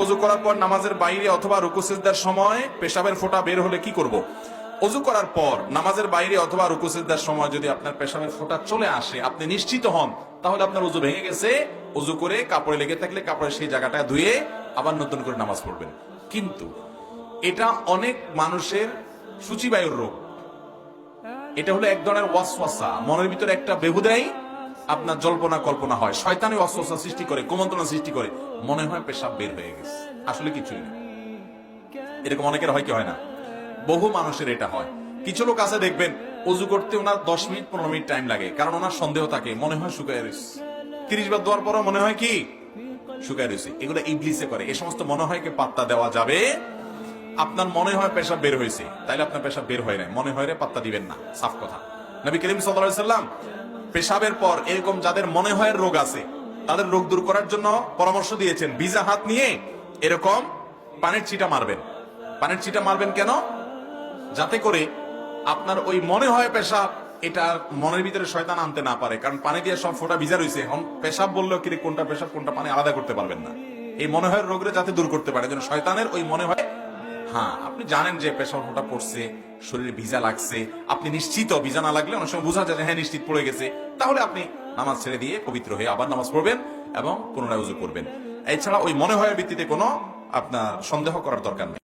ওযু করার পর নামাজের বাইরে অথবা রুকু সিজদার সময় পেশাবের ফোঁটা বের হলে কি করব? ওযু করার পর নামাজের বাইরে অথবা রুকু সিজদার সময় যদি আপনার পেশাবের ফোঁটা চলে আসে, আপনি নিশ্চিত হন, তাহলে আপনার ওযু ভেঙে গেছে। ওযু করে কাপড়ে লেগে থাকলে কাপড়ের সেই জায়গাটা ধুয়ে আবার নতুন করে নামাজ পড়বেন। কিন্তু এটা অনেক মানুষের সূচিবায়ুর রোগ। এটা হলো এক ধরনের ওয়াসওয়াসা, মনের ভিতরে একটা বেহুদাই আপনার জল্পনা কল্পনা হয়, শয়তানি ওয়াসওয়াসা সৃষ্টি করে, কুমন্ত্রণা সৃষ্টি করে, মনে হয় পেশাব বের হয়ে গেছে, আসলে কিছুই না। এরকম অনেকের হয় কি হয় না? বহু মানুষের এটা হয়। কিছু লোক আছে দেখবেন ওযু করতে ওনার 10 মিনিট 15 মিনিট টাইম লাগে, কারণ ওনার সন্দেহ থাকে, মনে হয় শুকায় রয়েছে। 30 বার দোয়ার পরও মনে হয় কি শুকায় রয়েছে। এগুলো ইবলিসে করে। এই সমস্ত মনে হয় কে পাত্তা দেওয়া যাবে? আপনার মনে হয় পেশাব বের হয়েছে, তাইলে আপনার পেশাব বের হয় না, মনে হয় রে পাত্তা দিবেন না, সাফ কথা। নবী করিম সাল্লাল্লাহু আলাইহি সাল্লাম পেশাবের পর এরকম যাদের মনে হয় রোগ আছে, তাদের রোগ দূর করার জন্য পরামর্শ দিয়েছেন, ভিজা হাত নিয়ে এরকম পানির ছিটা মারবেন। পানির ছিটা মারবেন কেন? যাতে করে আপনার ওই মনে হয় পেশাব, এটা মনের ভিতরে শয়তান আনতে না পারে, কারণ পানি দিয়ে সব ফোঁটা ভিজা রয়েছে। এখন পেশাব বললেও কি কোনটা পেশাব কোনটা পানি আলাদা করতে পারবেন না। এই মনে হয় রোগরে যাতে দূর করতে পারে, যেন শয়তানের ওই মনে হয়, হ্যাঁ আপনি জানেন যে পেশাব ফোঁটা পড়ছে, শরীরে ভিজা লাগছে, আপনি নিশ্চিত, ভিজা না লাগলে অনেক সময় বোঝা যায় হ্যাঁ নিশ্চিত পড়ে গেছে, তাহলে আপনি নামাজ ছেড়ে দিয়ে পবিত্র হয়ে আবার নামাজ পড়বেন এবং পুনরায় ওযু করবেন। এছাড়া ওই মনে হয় ভিত্তিতে কোনো আপনার সন্দেহ করার দরকার নেই।